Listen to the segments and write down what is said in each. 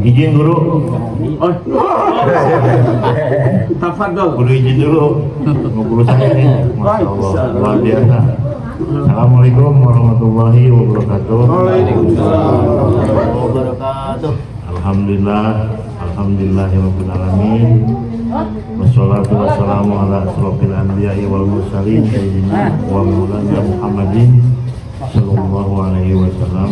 Izin guru. Oh. Tafadhol. Guru izin dulu. Mau guru saya nih. Masya Allah, luar biasa. Assalamualaikum warahmatullahi wabarakatuh. Waalaikumsalam warahmatullahi wabarakatuh. Alhamdulillah, alhamdulillahirabbil alamin. Wassalatu wassalamu ala asrofil anbiya'i wal mursalin sayyidina wa maulana Muhammadin sallallahu alaihi wasallam.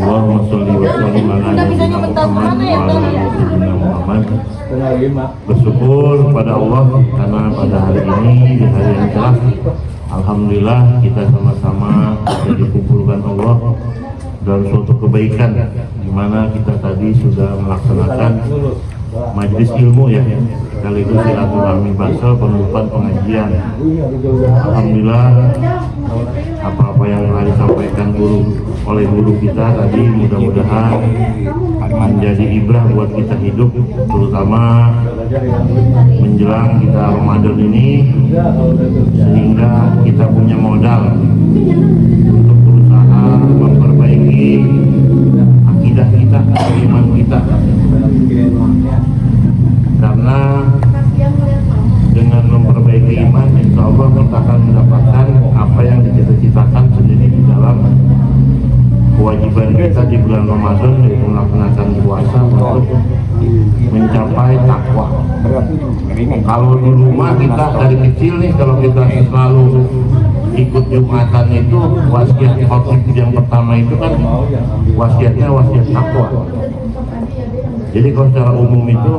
Allahumma sholli wa sallim ala nabiyyina Muhammad wa ala ali sayyidina Muhammad. Bersyukur pada Allah karena pada hari ini di hari yang cerah, alhamdulillah kita sama-sama bisa dikumpulkan Allah dalam suatu kebaikan, di mana kita tadi sudah melaksanakan majelis ilmu ya, sekaligus silaturahmi basal penutupan pengajian. Alhamdulillah apa-apa yang telah disampaikan oleh guru kita tadi mudah-mudahan menjadi ibrah buat kita hidup, terutama menjelang kita Ramadan ini, sehingga kita punya modal untuk berusaha memperbaiki akidah kita, iman kita, karena dengan memperbaiki iman, insya Allah kita akan mendapatkan apa yang dicita-citakan sendiri di dalam kewajiban kita di bulan Ramadan, yaitu melaksanakan puasa untuk mencapai takwa. Kalau di rumah kita dari kecil nih, kalau kita selalu ikut Jumatan itu, wasiat khotib yang pertama itu kan wasiatnya wasiat takwa. Jadi kalau secara umum itu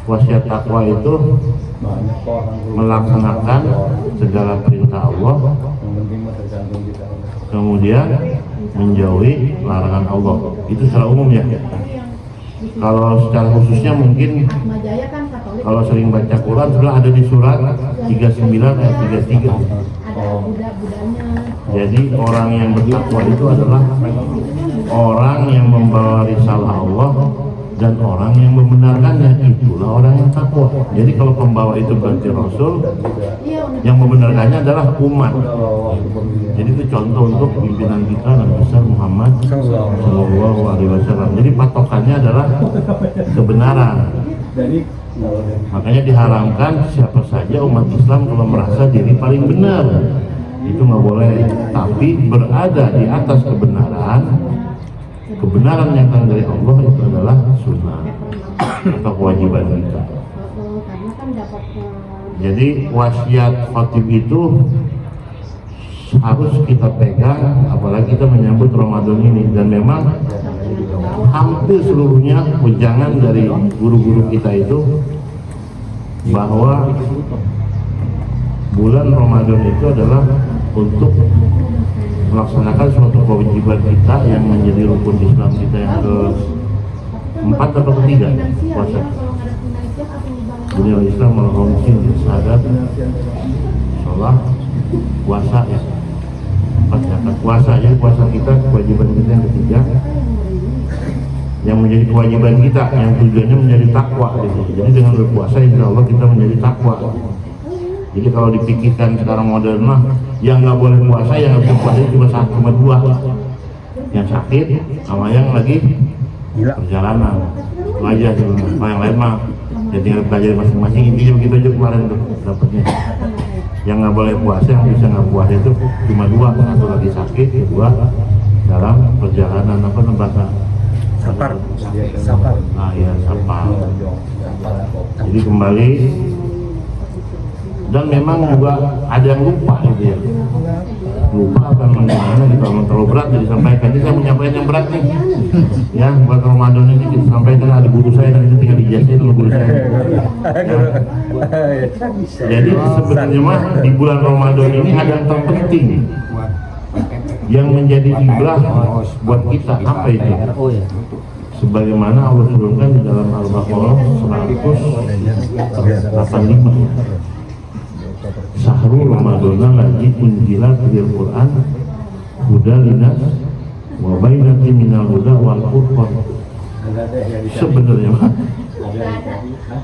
wasiat takwa itu melaksanakan segala perintah Allah, kemudian menjauhi larangan Allah. Itu secara umum ya. Kalau secara khususnya mungkin kalau sering baca Quran sudah ada di surat 39 ayat 33. Jadi orang yang bertakwa itu adalah orang yang membawa risalah Allah dan orang yang membenarkannya, itulah orang yang takwa. Jadi kalau pembawa itu berarti Rasul, yang membenarkannya adalah umat. Jadi itu contoh untuk pimpinan kita Nabi besar Muhammad Sallallahu Alaihi Wasallam. Jadi patokannya adalah kebenaran. Makanya diharamkan siapa saja umat Islam kalau merasa diri paling benar, itu nggak boleh. Tapi berada di atas kebenaran, kebenaran yang datang dari Allah itu adalah sunnah atau kewajiban kita. Jadi wasiat khotib itu harus kita pegang, apalagi kita menyambut Ramadan ini. Dan memang hampir seluruhnya ujangan dari guru-guru kita itu bahwa bulan Ramadan itu adalah untuk melaksanakan suatu kewajiban kita yang menjadi rukun Islam kita yang keempat atau ketiga, puasa. Dunia Islam melakukan syahadat, sholat, puasa ya. Puasa ya, puasa kita kewajiban kita yang ketiga, yang menjadi kewajiban kita, yang tujuannya menjadi takwa gitu. Jadi dengan berpuasa insya Allah kita menjadi takwa. Jadi kalau dipikirkan sekarang modern mah, yang nggak boleh puasa, yang nggak bisa puasa cuma dua, yang sakit sama yang lagi perjalanan. Itu aja sebenarnya. Yang lain mah ya tinggal belajar masing-masing. Intinya begitu aja kemarin tuh dapatnya. Yang nggak boleh puasa, yang bisa nggak puasa itu cuma dua, satu lagi sakit, kedua dalam perjalanan apa bahasa Safar. Ah ya, safar. Jadi kembali. Dan memang juga ada yang lupa gitu ya, lupa apa gimana gitu, kalau terlalu berat jadi sampaikan. Jadi saya menyampaikan yang berat nih ya, buat Ramadan ini kita sampaikan, ada guru saya dan itu tinggal dijazain sama guru saya ya. Jadi sebenarnya mah di bulan Ramadan ini ada yang terpenting yang menjadi ibrah buat kita. Apa itu? Sebagaimana Allah turunkan di dalam Al-Baqarah 185. Syahrul Ramadana lagi unzila fil Quran hudan linas wa bainatin minal huda wal furqan sebenarnya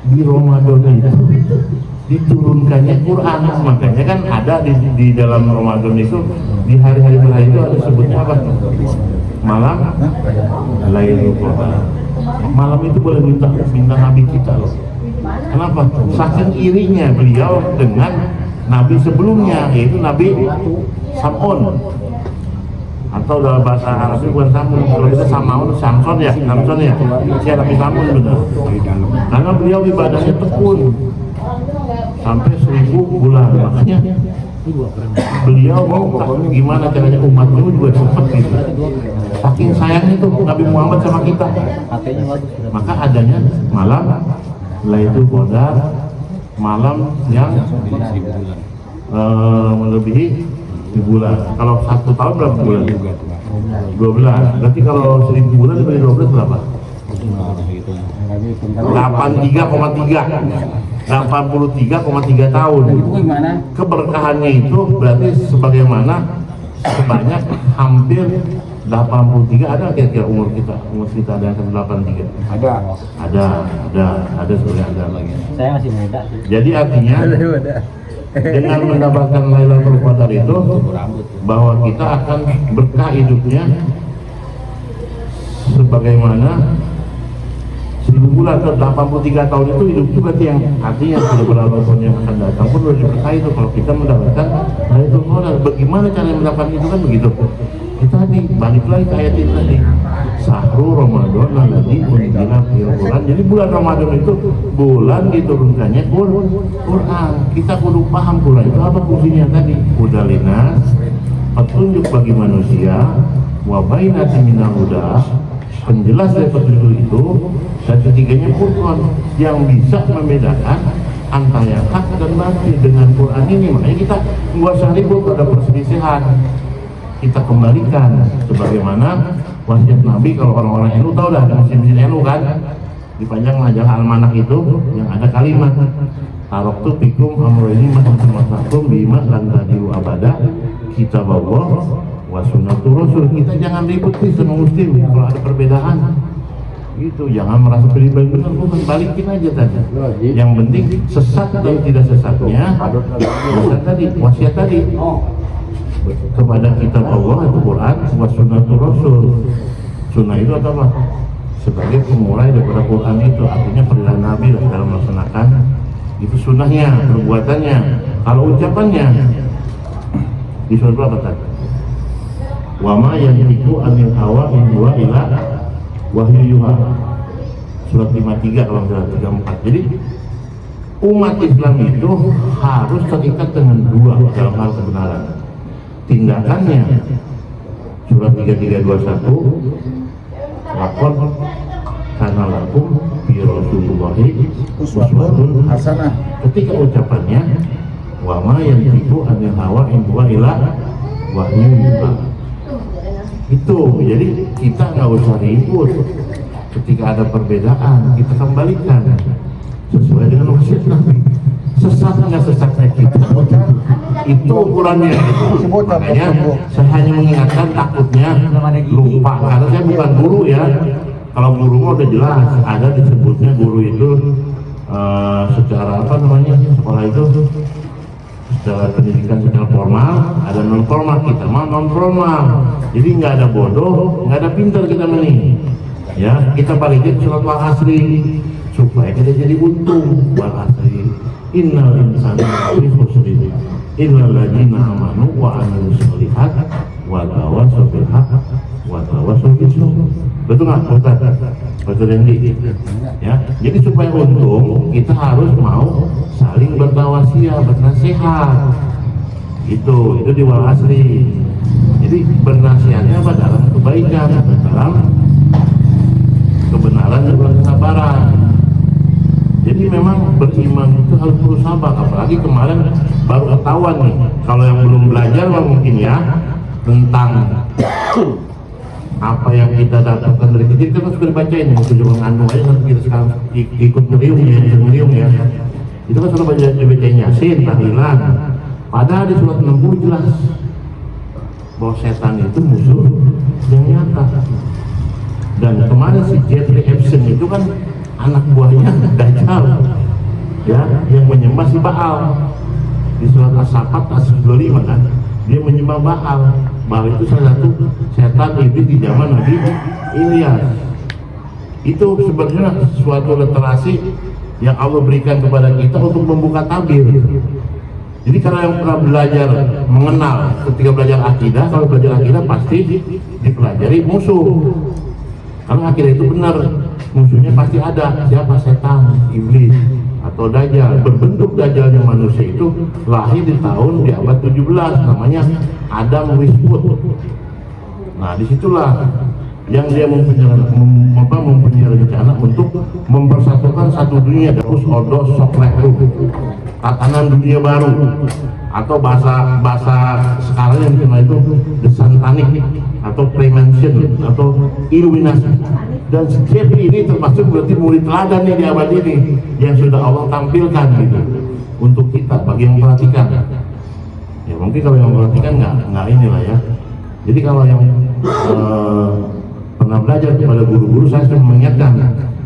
di Ramadan itu diturunkannya Quran, makanya kan ada di dalam Ramadan itu di hari-hari terakhir itu ada sebutnya apa? Malam Lailatul Qadar. Malam itu boleh minta Nabi kita loh. Kenapa? Saking irinya beliau dengan Nabi sebelumnya, yaitu Nabi Sam'un, atau dalam bahasa Arab bukan Sam'un, kalau kita Samson ya, saya Nabi Sam'un benar. Karena beliau ibadahnya tekun sampai 1000 bulan, makanya beliau mau gimana caranya umatnya juga cepat gitu. Saking sayangnya tuh Nabi Muhammad sama kita, maka adanya malam Lailatul Qadar, malam yang melebihi di bulan. Kalau 1 tahun berapa bulan? 12. Berarti kalau 1000 bulan dibagi 12 berapa? 83,3 tahun. Keberkahannya itu berarti sebagaimana sebanyak hampir 83. Ada kira-kira umur kita ada yang 83? Ada sebenarnya ada lagi. Saya masih muda. Jadi artinya dengan mendapatkan Lailatul Qadar itu bahwa kita akan berkah hidupnya sebagaimana 1000 bulan atau 83 tahun itu hidup itu berarti yang artinya beberapa tahun yang akan datang pun sudah diberkahi itu kalau kita mendapatkan Lailatul Qadar. Bagaimana cara mendapatkan itu kan begitu. Kita tadi balik lagi ke ayat itu tadi. Sahru Ramadan alladzi unzila fihi Quran. Jadi bulan Ramadan itu bulan diturunkannya Quran. Kita kudu paham Quran itu apa fungsinya tadi. Hudan linnas, petunjuk bagi manusia, wa bainatin minal huda, penjelas dari petunjuk itu, dan ketiganya Quran yang bisa membedakan antara yang hak dan batil. Dengan Quran ini makanya kita nggak usah ribut ada perselisihan, kita kembalikan sebagaimana wasiat Nabi. Kalau orang-orang NU tahu dah, ada mesin NU kan dipanjang majalah Almanak itu yang ada kalimat Taroktu fikum amroini masyakum bima lan tadiru abada kitab Allah wa sunnatur rasul. Kita jangan ribut nih sama muslim kalau ada perbedaan gitu, jangan merasa pilih-pilih benar, bukan, balikin aja tadi. Yang penting sesat dan tidak sesatnya wasiat tadi kepada kitab Allah itu Quran wa sunnatur rasul. Sunnah itu apa? Sebagai pemulai daripada Quran itu, artinya perintah Nabi dalam melaksanakan itu sunnahnya, perbuatannya. Kalau ucapannya di surat apa tadi? Wa ma yantiqu anil hawa in huwa illa wahyu yuha. Surat 53 kalau surat 34. Jadi umat Islam itu harus terikat dengan dua dalam hal kebenaran. Tindakannya surat 3321 lakon kana lakum fi rasulillahi uswatun hasanah. Ketika ucapannya wa ma yantiqu anil hawa in huwa illa wahyu yuha. Itu jadi kita nggak usah ribut ketika ada perbedaan, kita kembalikan sesuai dengan wasiat Nabi. Sesat nggak sesatnya kita, itu ukurannya. Makanya saya hanya mengingatkan, takutnya lupa karena saya bukan guru ya. Kalau guru mah udah jelas ada disebutnya guru itu secara apa namanya, sekolah itu secara pendidikan secara formal, ada non formal. Kita mah non formal, jadi nggak ada bodoh, nggak ada pintar kita nih ya. Kita balikin surat wal asri supaya kita jadi untung. Wal asri innal insana lafi khusr illal ladzina amanu wa amilus sholihat wa tawassaw bil haqq wa tawassaw bis sabr. Betul nggak Ustaz? Betul Dendi? Ya, jadi supaya untung kita harus mau saling bertawasiah, bernasihat. Itu di wal asri. Jadi bernasihatnya apa? Dalam kebaikan, dalam kebenaran dan kesabaran. Jadi memang beriman itu harus terus sabar. Apalagi kemarin baru ketahuan nih, kalau yang belum belajar mungkin ya tentang apa yang kita dapatkan dari kecil. Kita kan sudah dibacain ya, tujuh mengandung aja sampai kita sekarang ikut ngeriung ya. Itu kan sudah bacain Yasin, tahlilan. Padahal di surat 60 jelas bahwa setan itu musuh yang nyata. Dan kemarin si Jeffrey itu kan anak buahnya Dajjal, ya, yang menyembah si Baal. Di surat As-Saffat ayat 25 kan, dia menyembah Baal. Baal itu salah satu setan iblis di zaman Nabi Ilyas. Itu sebenarnya suatu literasi yang Allah berikan kepada kita untuk membuka tabir. Jadi kalau yang pernah belajar mengenal ketika belajar akidah, kalau belajar akidah pasti dipelajari musuh. Karena akidah itu benar, musuhnya pasti ada. Siapa? Setan, iblis, atau Dajjal. Berbentuk Dajjalnya manusia itu lahir di abad 17, namanya Adam Weishaupt. Nah, disitulah yang dia mempunyai rencana untuk mempersatukan satu dunia, terus Odo Sokleku, tatanan dunia baru, atau bahasa sekarang yang dikenal itu The Satanic atau Freemason atau Illuminati. Dan Jeffrey ini termasuk berarti murid teladan nih di abad ini yang sudah Allah tampilkan gitu untuk kita bagi yang perhatikan. Ya mungkin kalau yang perhatikan nggak inilah ya. Jadi kalau yang pernah belajar kepada guru-guru, saya sudah mengingatkan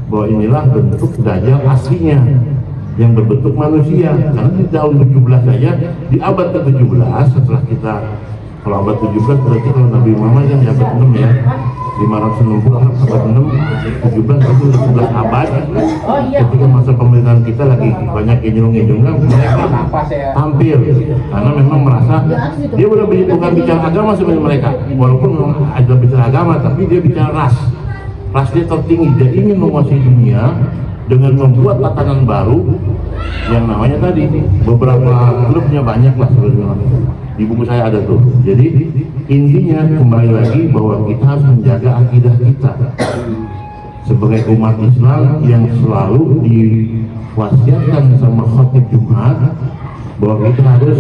bahwa inilah bentuk Dajjal aslinya yang berbentuk manusia. Karena di tahun 17 saja, di abad ke-17 setelah kita, kalau abad 17 berarti kalau Nabi Muhammad kan di abad 6 ya, 560 abad 6, 17 itu 11 abad. Ketika masa pemerintahan kita lagi banyak injung-injungnya, mereka tampil karena memang merasa dia bukan bicara agama sebenarnya mereka, walaupun memang ada bicara agama, tapi dia bicara ras dia tertinggi. Dia ingin menguasai dunia dengan membuat tatanan baru yang namanya tadi, beberapa klubnya banyak lah sebenarnya. Di buku saya ada tuh. Jadi intinya kembali lagi bahwa kita harus menjaga akidah kita sebagai umat Islam yang selalu diwasiatkan sama khotib Jumat bahwa kita harus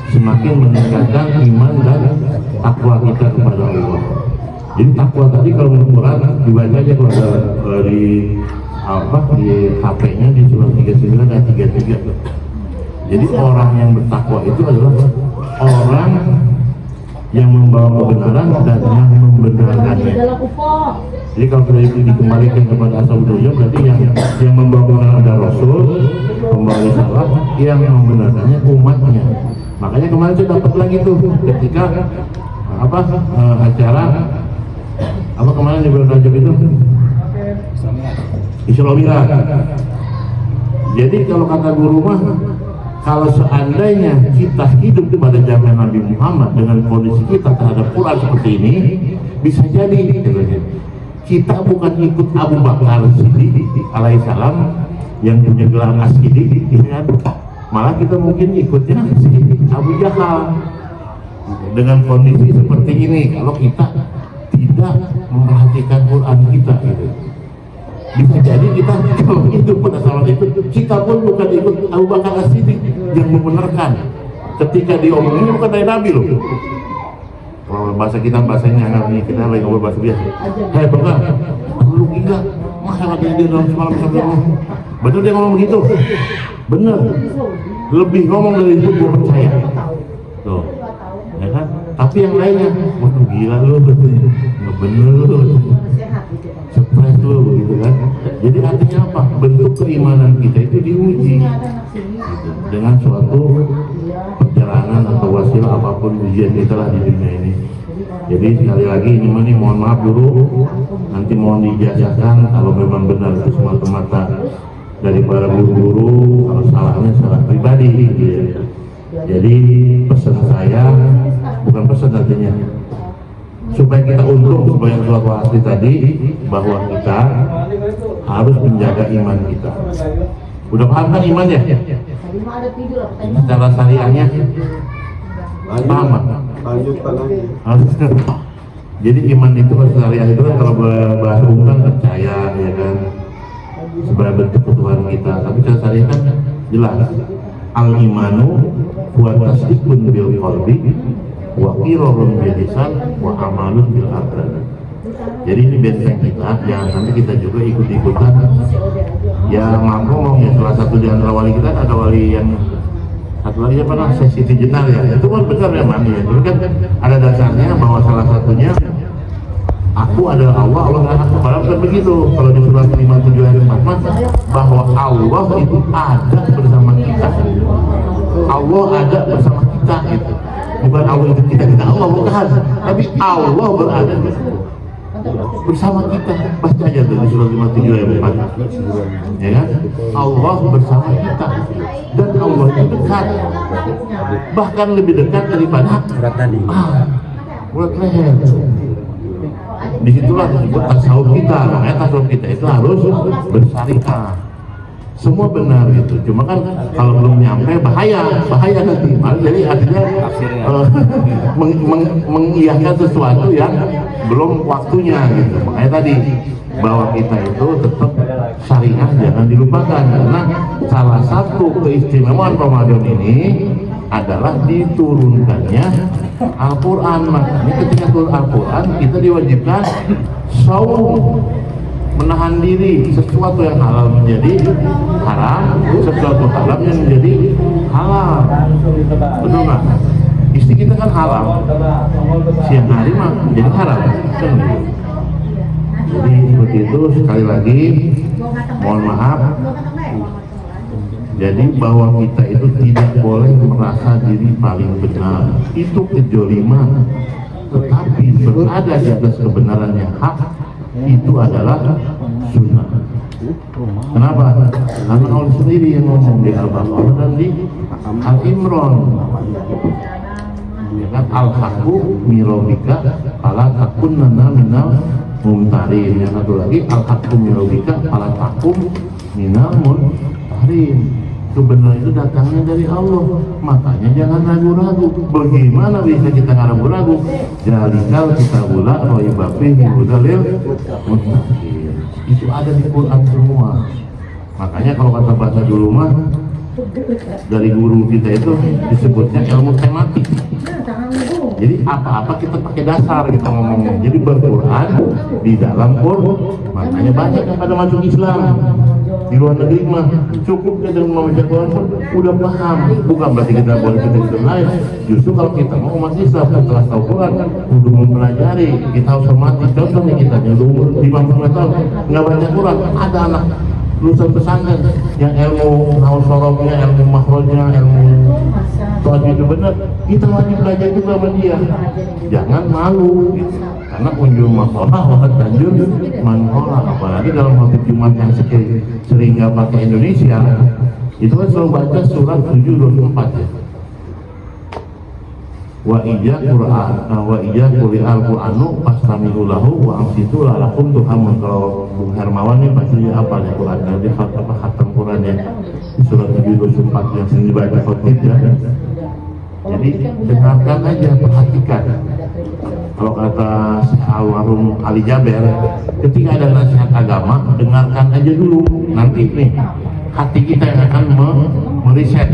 semakin meningkatkan iman dan takwa kita kepada Allah. Jadi takwa tadi kalau menurut Quran dibaca aja kalau ada di HP-nya di surat 39 dan 33. Jadi orang yang bertakwa itu adalah orang yang membawa kebenaran dan yang membenarkannya. Jadi kalau kita itu dikembalikan kepada asal-usulnya, berarti yang membawa kebenaran ada Rasul, membawa risalah, yang membenarkannya umatnya. Makanya kemarin saya dapat lagi tuh ketika acara kemarin di bulan Rajab itu Isra Mi'raj. Jadi kalau kata guru mah, kalau seandainya kita hidup pada zaman Nabi Muhammad dengan kondisi kita terhadap Quran seperti ini, bisa jadi kita bukan ikut Abu Bakar Siddiq alaihissalam yang punya gelar As-Siddiq, malah kita mungkin ikutnya si Abu Jahal. Dengan kondisi seperti ini, kalau kita tidak memperhatikan Quran kita gitu, bisa jadi kita kalau hidup pada saat itu, kita pun bukan ikut Abu Bakar As-Siddiq yang membenarkan ketika diomongin bukan dari Nabi loh. Kalau bahasa kita bahasanya ini kita lagi ngobrol bahasa biasa. Hei Bakar, lu gila, masa katanya dia dalam semalam sebelum. Betul dia ngomong begitu? Bener. Lebih ngomong dari itu gue percaya. Tuh, ya kan? Tapi yang lainnya, waduh gila lu, nggak bener lu. Stres lu gitu kan. Jadi artinya apa? Bentuk keimanan kita itu diuji gitu, dengan suatu perjalanan atau wasilah apapun ujian kita lah di dunia ini. Jadi sekali lagi ini mohon maaf dulu, nanti mohon dijajahkan kalau memang benar itu semata-mata dari para guru-guru, kalau salahnya salah pribadi gitu ya. Jadi pesan saya, bukan pesan artinya, supaya kita untung supaya suatu asli tadi, bahwa kita harus menjaga iman kita. Udah paham kan imannya? Secara syariahnya paham kan? Jadi iman itu kan syariah itu kan kalau bahasa umum kan percaya ya kan, sebagai bentuk ketuhanan kita. Tapi secara syariah kan jelas, al-imanu wa tasdiqun bil qalbi wa qirarun bil lisan wa amalun bil arkan. Jadi ini benteng kita, jangan sampai kita juga ikut-ikutan. Ya ngomong ya, salah satu di antara wali kita ada wali yang satu lagi apa namanya, Siti Jenar ya, itu kan benar ya mani ya. Tapi kan ada dasarnya bahwa salah satunya Aku adalah Allah, Allah adalah aku. Padahal bukan begitu. Kalau di surat 57 ayat 4 bahwa Allah itu ada bersama kita. Allah ada bersama kita gitu. Bukan Allah itu kita Allah, bukan. Tapi Allah berada bersama kita. Baca aja tuh di surat 57 ayat 4. Ya kan? Allah bersama kita. Dan Allah itu dekat. Bahkan lebih dekat daripada urat leher. Disitulah disebut tasawuf kita. Makanya tasawuf kita itu harus bersyariah. Semua benar itu. Cuma kan kalau belum nyampe bahaya nanti. Jadi artinya mengiyakan sesuatu yang belum waktunya gitu. Makanya tadi bahwa kita itu tetap syariah jangan dilupakan, karena salah satu keistimewaan Ramadan ini adalah diturunkannya Al-Quran. Makanya ketika turun Al-Quran kita diwajibkan saum, menahan diri sesuatu yang halal menjadi haram, sesuatu haram yang menjadi halal. Betul nggak? Istri kita kan halal, siang hari mah menjadi haram kan? Jadi seperti itu. Sekali lagi mohon maaf, jadi bahwa kita itu tidak boleh merasa diri paling benar, itu kejoliman. Tetapi berada di atas kebenaran yang hak itu adalah sunnah. Kenapa? Karena Allah sendiri yang ngomong di Al-Baqarah dan di Al-Imran. Ya kan? Al-Haqqu mirobika ala takunanna minal mumtarin. Yang satu lagi Al-Haqqu mirobika ala takum minal mumtarin. Kebenaran itu datangnya dari Allah, makanya jangan ragu-ragu. Bagaimana bisa kita nggak ragu-ragu? Jalikal kita gula roy bapi hudalil mustaqim. Itu ada di Quran semua. Makanya kalau kata bahasa dulu mah dari guru kita itu disebutnya ilmu tematik. Jadi apa-apa kita pakai dasar kita ngomongnya. Jadi berquran di dalam Quran. Makanya banyak yang pada masuk Islam. Di luar negeri mah cukup kita membaca Quran pun udah paham. Bukan berarti kita boleh kita Islam lain. Justru kalau kita mau umat Islam setelah tahu Quran, kudu mempelajari, kita harus hormati. Contoh nih kita yang umur 50 tahun nggak baca Quran, ada anak lulusan pesantren yang ilmu nahu sorobnya, ilmu makhrajnya, ilmu soal itu benar, kita wajib belajar juga sama dia. Jangan malu gitu. Karena unjur makolah wahat tanjur mankolah. Apalagi dalam waktu Jumat yang sering nggak pakai Indonesia, itu kan selalu baca surat 724 ya. Wa ija Quran, wa ija kuliah Al-Quranu pastami'u lahu wa amsitu lalakum tuhamun. Kalau Bung Hermawan nih pasti apa ya Quran, dia khatam Quran ya, surat 724 yang sering dibaca khotib ya. Jadi dengarkan aja, perhatikan. Kalau kata almarhum Ali Jaber, ketika ada nasihat agama, dengarkan aja dulu. Nanti nih hati kita yang akan meriset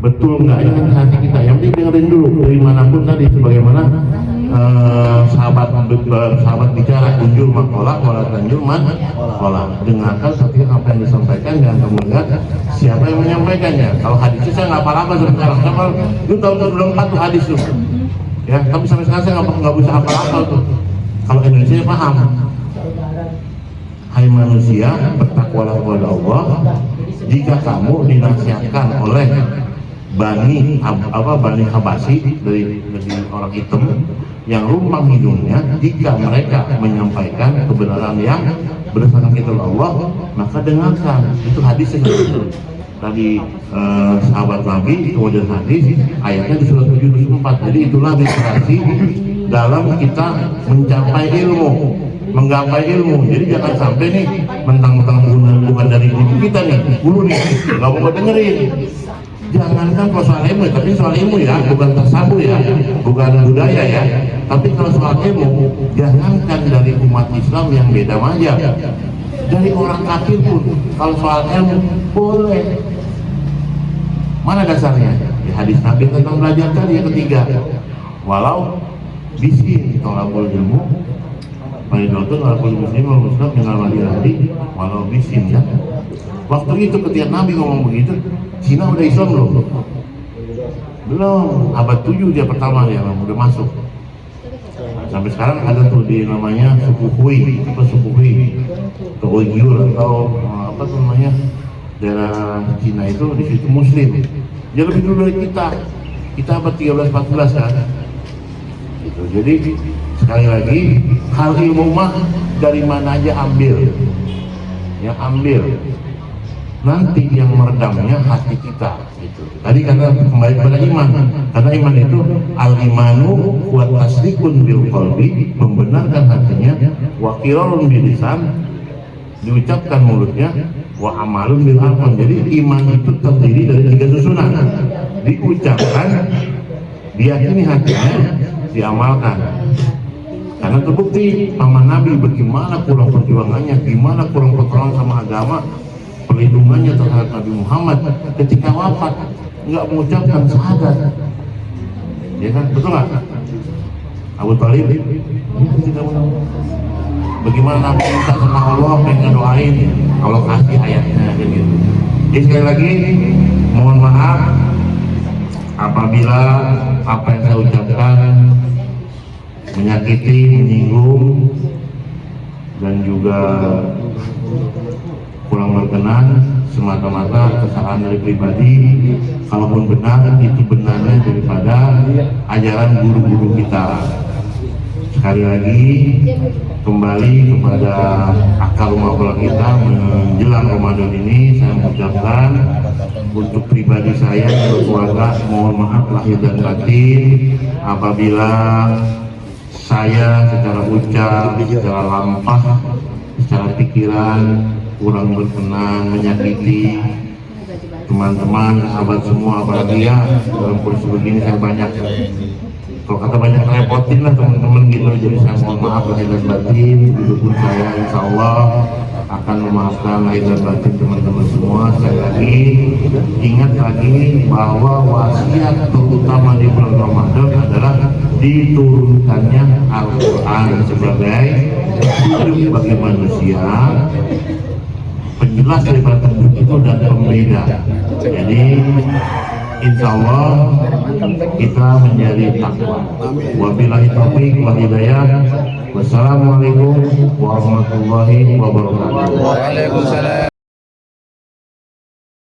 betul nggak ini hati kita. Yang penting dengerin dulu dari manapun tadi, sebagaimana sahabat bicara unjur makola wala tanjur makola. Dengarkan tapi apa yang disampaikan, jangan kamu lihat siapa yang menyampaikannya. Kalau hadisnya saya nggak apa-apa sekarang, kalau itu tahun 2004 tuh hadis tuh ya, tapi sampai sekarang saya nggak bisa apa-apa tuh. Kalau Indonesia paham. Hai manusia, bertakwalah kepada Allah. Jika kamu dinasihatkan oleh Bani Habasyi dari orang hitam yang rumpang hidungnya, jika mereka menyampaikan kebenaran yang berdasarkan kitab Allah, maka dengarkan. Itu hadisnya tadi sahabat Nabi, kemudian hadis ayatnya di surat 724. Jadi itulah literasi dalam kita mencapai ilmu, menggapai ilmu. Jadi jangan sampai nih mentang-mentang bukan dari ibu kita nih, dulu nih nggak mau dengerin. Jangankan kalau soal ilmu, tapi soal ilmu ya, bukan tersabu ya, bukan budaya ya. Tapi kalau soal ilmu, jangankan dari umat Islam yang beda mazhab, dari orang kafir pun kalau soal ilmu boleh. Mana dasarnya? Di hadis Nabi tentang belajar tadi yang ketiga. Walau bisin tolabul ilmu, baiklah tolabul muslim wal muslim dengan wali walau bisin ya. Waktu itu ketika Nabi ngomong begitu, Cina udah Islam belum? Abad 7 dia pertama ya, udah masuk. Sampai sekarang ada tuh di namanya suku Hui, ke Uighur atau apa tuh namanya daerah Cina itu, di situ Muslim. Dia lebih dulu dari kita abad 13-14 kan. Gitu. Jadi sekali lagi hal ilmu mah dari mana aja ambil, ya ambil. Nanti yang meredamnya hati kita. Gitu. Tadi karena kembali pada iman, karena iman itu al-imanu wa tasdiqun bil qalbi, membenarkan hatinya, wa qirarun bil lisan, diucapkan mulutnya, wa amalun bil arkan. Jadi iman itu terdiri dari 3 susunan, diucapkan, diyakini hatinya, diamalkan. Karena terbukti paman Nabi bagaimana kurang perjuangannya, gimana kurang pertolongan sama agama, perlindungannya terhadap Nabi Muhammad ketika wafat nggak mengucapkan syahadat, ya kan, betul nggak? Abu Thalib bagaimana Nabi minta sama Allah, pengen doain, Allah kasih ayatnya kayak gitu. Jadi sekali lagi mohon maaf apabila apa yang saya ucapkan menyakiti, menyinggung, dan juga kurang berkenan, semata-mata kesalahan dari pribadi. Kalaupun benar, itu benarnya daripada ajaran guru-guru kita. Sekali lagi kembali kepada akar rumah tangga kita menjelang Ramadan ini, saya mengucapkan untuk pribadi saya dan keluarga mohon maaf lahir dan batin apabila saya secara ucap, secara lampah, secara pikiran kurang berkenan, menyakiti teman-teman, sahabat semua. Apalagi ya dalam kondisi begini saya banyak, kalau kata banyak repotin lah teman-teman gitu. Jadi saya mohon maaf lahir dan batin. Begitupun saya insya Allah akan memaafkan lahir dan batin teman-teman semua. Sekali lagi ingat lagi bahwa wasiat terutama di bulan Ramadan adalah diturunkannya Al-Quran sebagai hidup bagi manusia, penjelas daripada tembok itu dan pembeda. Jadi insya Allah kita menjadi takwa. Wabillahi taufiq wal hidayah. Wassalamualaikum warahmatullahi wabarakatuh. Waalaikumsalam.